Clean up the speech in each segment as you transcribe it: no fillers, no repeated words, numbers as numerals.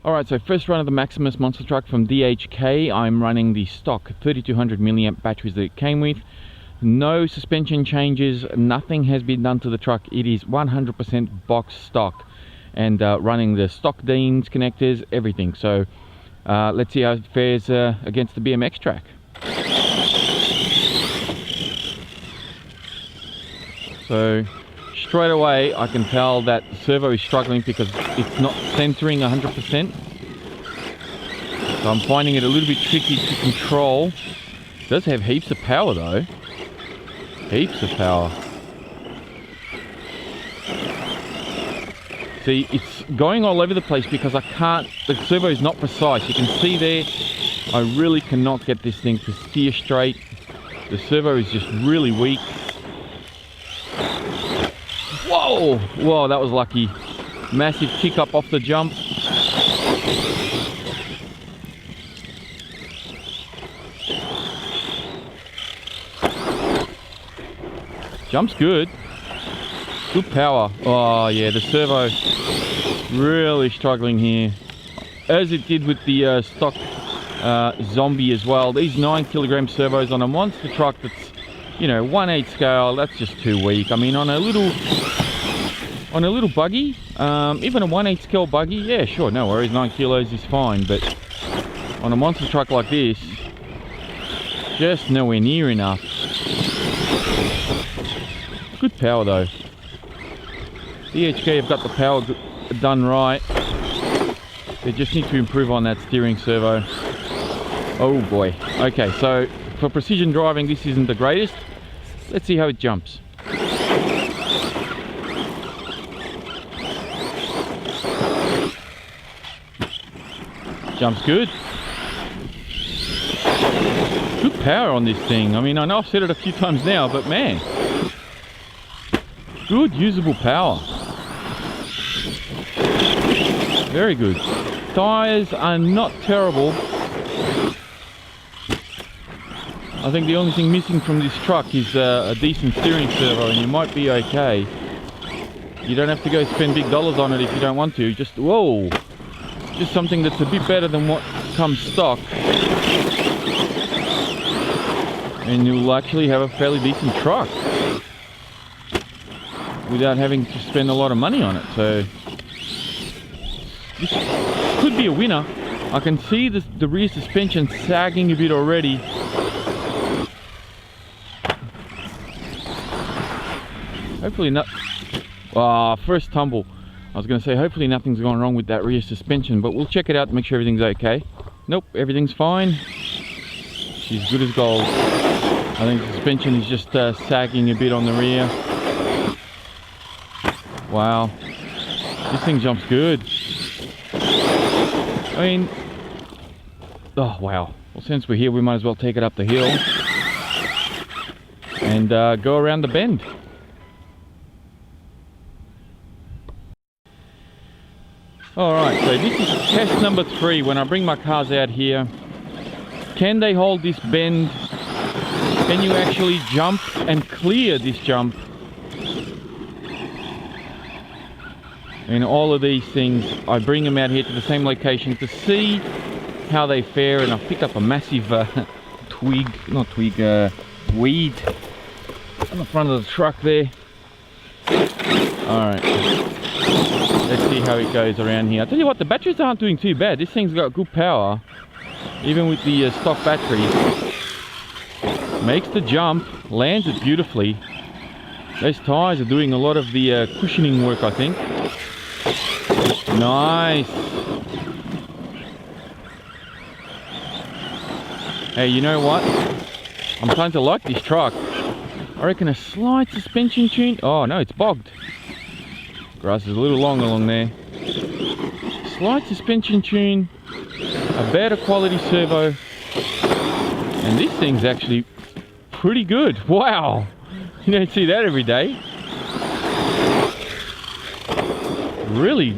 Alright, so first run of the Maximus monster truck from DHK. I'm running the stock 3200 milliamp batteries that it came with. No suspension changes, nothing has been done to the truck. It is 100% box stock, and running the stock Deans connectors, everything. So let's see how it fares against the BMX track. So straight away I can tell that the servo is struggling because it's not centering 100%. So I'm finding it a little bit tricky to control. It does have heaps of power though. Heaps of power. See, it's going all over the place because I can't, the servo is not precise. You can see there, I really cannot get this thing to steer straight. The servo is just really weak. Whoa! Whoa, that was lucky. Massive kick up off the jump. Jump's good. Good power. Oh yeah, the servo really struggling here. As it did with the stock Zombie as well. These 9 kilogram servos on a monster truck that's, you know, 1/8 scale, that's just too weak. I mean, on a little buggy, even a 1/8 scale buggy, yeah, sure, no worries, 9 kilos is fine. But on a monster truck like this, just nowhere near enough. Good power though. DHK have got the power done right. They just need to improve on that steering servo. Oh boy. Okay, so for precision driving, this isn't the greatest. Let's see how it jumps. Jumps good. Good power on this thing. I mean, I know I've said it a few times now, but man, good usable power. Very good. Tires are not terrible. I think the only thing missing from this truck is a decent steering servo, and you might be okay. You don't have to go spend big dollars on it if you don't want to. Just, whoa, just something that's a bit better than what comes stock, and you'll actually have a fairly decent truck without having to spend a lot of money on it. So this could be a winner. I can see the rear suspension sagging a bit already. Hopefully not. First tumble. I was going to say hopefully nothing's gone wrong with that rear suspension, but we'll check it out to make sure everything's okay. Nope, everything's fine. She's good as gold. I think the suspension is just sagging a bit on the rear. Wow, this thing jumps good. I mean, oh wow. Well, since we're here, we might as well take it up the hill and go around the bend. Alright, so this is test number 3. When I bring my cars out here, can they hold this bend? Can you actually jump and clear this jump? And all of these things, I bring them out here to the same location to see how they fare. And I've picked up a massive weed on the front of the truck there. Alright, let's see how it goes around here. I'll tell you what, the batteries aren't doing too bad. This thing's got good power, even with the stock batteries. Makes the jump, lands it beautifully. Those tires are doing a lot of the cushioning work, I think. Nice. Hey, you know what? I'm starting to like this truck. I reckon a slight suspension tune. Oh no, it's bogged. Grass is a little long along there. Slight suspension tune, a better quality servo, and this thing's actually pretty good. Wow, you don't see that every day. Really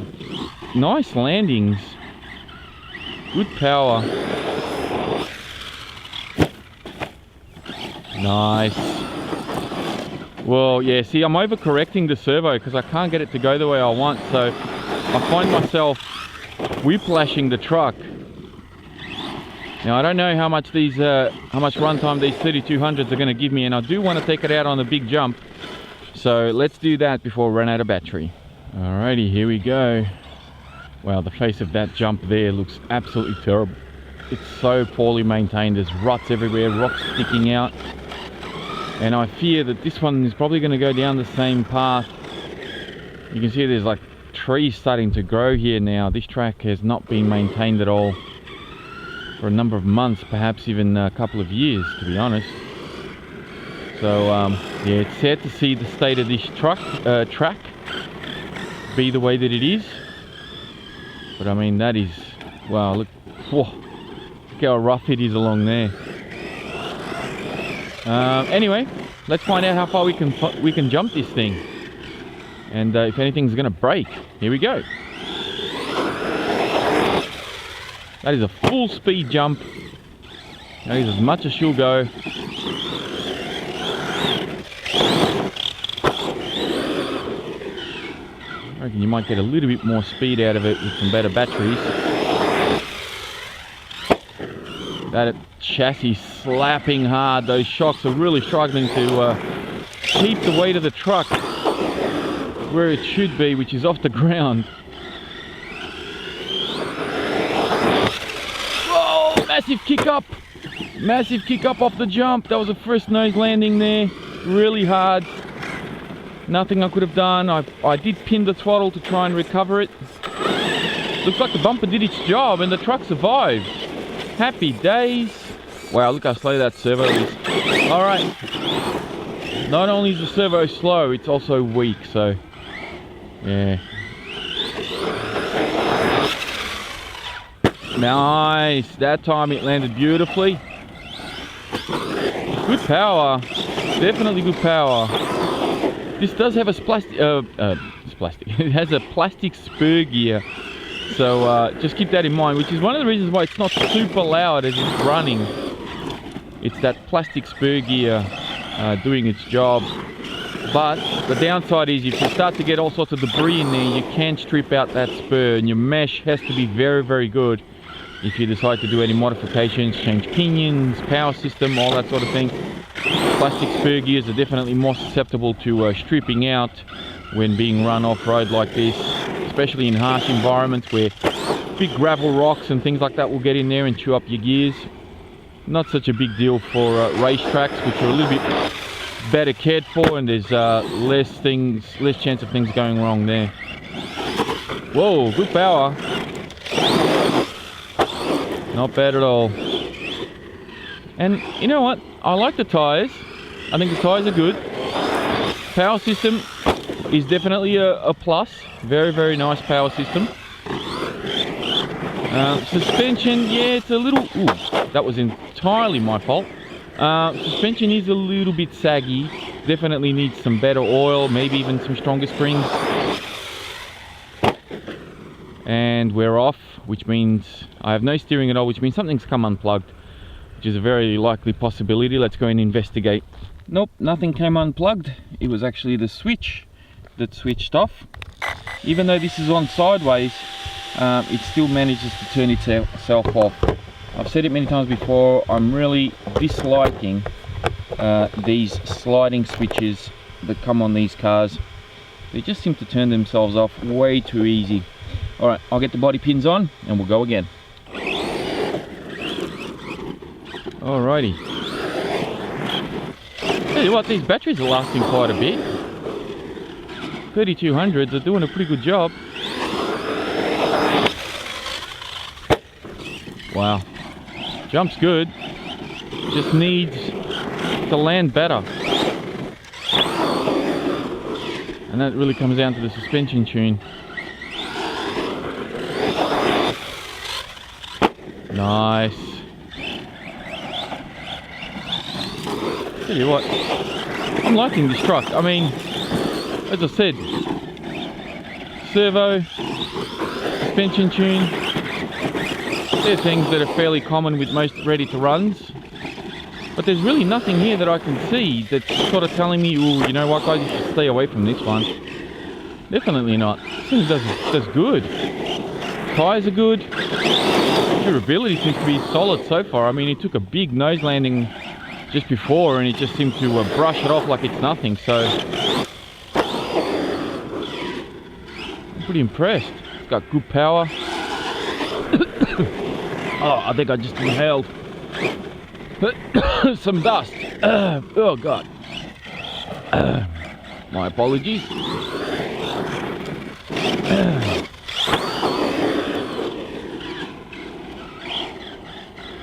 nice landings, good power. Nice. Well, yeah, see, I'm overcorrecting the servo because I can't get it to go the way I want, so I find myself whiplashing the truck. Now I don't know how much runtime these 3200s are going to give me, and I do want to take it out on a big jump. So let's do that before we run out of battery. Alrighty, here we go. Wow, the face of that jump there looks absolutely terrible. It's so poorly maintained. There's ruts everywhere, rocks sticking out. And I fear that this one is probably going to go down the same path. You can see there's like trees starting to grow here now. This track has not been maintained at all for a number of months, perhaps even a couple of years, to be honest. So yeah, it's sad to see the state of this track be the way that it is. But I mean, that is, wow, look, whoa, look how rough it is along there. Anyway, let's find out how far we can jump this thing, and if anything's gonna break. Here we go. That is a full speed jump. That is as much as she'll go. I reckon you might get a little bit more speed out of it with some better batteries. That chassis slapping hard. Those shocks are really struggling to keep the weight of the truck where it should be, which is off the ground. Whoa, massive kick up. Massive kick up off the jump. That was a first nose landing there. Really hard. Nothing I could have done. I did pin the throttle to try and recover it. Looks like the bumper did its job and the truck survived. Happy days. Wow, look how slow that servo is. Alright. Not only is the servo slow, it's also weak, so yeah. Nice. That time it landed beautifully. Good power. Definitely good power. This does have a plastic. It has a plastic spur gear. So just keep that in mind, which is one of the reasons why it's not super loud as it's running. It's that plastic spur gear doing its job. But the downside is if you start to get all sorts of debris in there, you can strip out that spur, and your mesh has to be very, very good if you decide to do any modifications, change pinions, power system, all that sort of thing. Plastic spur gears are definitely more susceptible to stripping out when being run off-road like this, especially in harsh environments where big gravel rocks and things like that will get in there and chew up your gears. Not such a big deal for racetracks, which are a little bit better cared for, and there's less chance of things going wrong there. Whoa, good power. Not bad at all. And you know what? I like the tyres. I think the tyres are good. Power system is definitely a plus. Very, very nice power system. Suspension, yeah, it's a little... Ooh, that was entirely my fault. Suspension is a little bit saggy. Definitely needs some better oil, maybe even some stronger springs. And we're off, which means I have no steering at all, which means something's come unplugged, which is a very likely possibility. Let's go and investigate. Nope, nothing came unplugged. It was actually the switch that switched off. Even though this is on sideways, it still manages to turn itself off. I've said it many times before, I'm really disliking these sliding switches that come on these cars. They just seem to turn themselves off way too easy. Alright, I'll get the body pins on and we'll go again. Alrighty. Tell you what, these batteries are lasting quite a bit. 3200s are doing a pretty good job. Wow. Jump's good. Just needs to land better. And that really comes down to the suspension tune. Nice. Tell you what, I'm liking this truck. I mean, as I said, servo, suspension tune, they're things that are fairly common with most ready-to-runs. But there's really nothing here that I can see that's sort of telling me, ooh, you know what guys, you should stay away from this one. Definitely not. This thing does good. tyres are good. Durability seems to be solid so far. I mean, it took a big nose landing just before and it just seemed to brush it off like it's nothing. So I'm pretty impressed. It's got good power. Oh, I think I just inhaled some dust. Oh God. My apologies.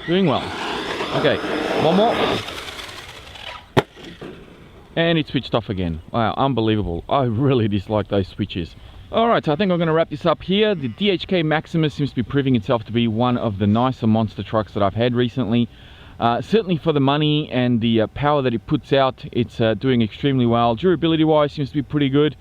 Doing well. Okay, one more. And it switched off again. Wow, unbelievable. I really dislike those switches. Alright, so I think I'm going to wrap this up here. The DHK Maximus seems to be proving itself to be one of the nicer monster trucks that I've had recently. Certainly for the money and the power that it puts out, it's doing extremely well. Durability wise seems to be pretty good.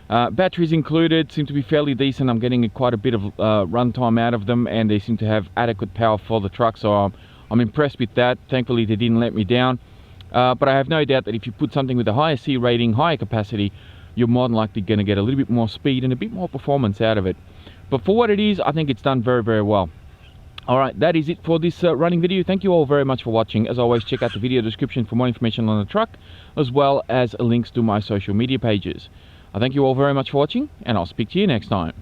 Batteries included seem to be fairly decent. I'm getting quite a bit of runtime out of them, and they seem to have adequate power for the truck, so I'm impressed with that. Thankfully they didn't let me down. But I have no doubt that if you put something with a higher C rating, higher capacity, you're more than likely going to get a little bit more speed and a bit more performance out of it. But for what it is, I think it's done very, very well. Alright, that is it for this running video. Thank you all very much for watching. As always, check out the video description for more information on the truck, as well as links to my social media pages. I thank you all very much for watching, and I'll speak to you next time.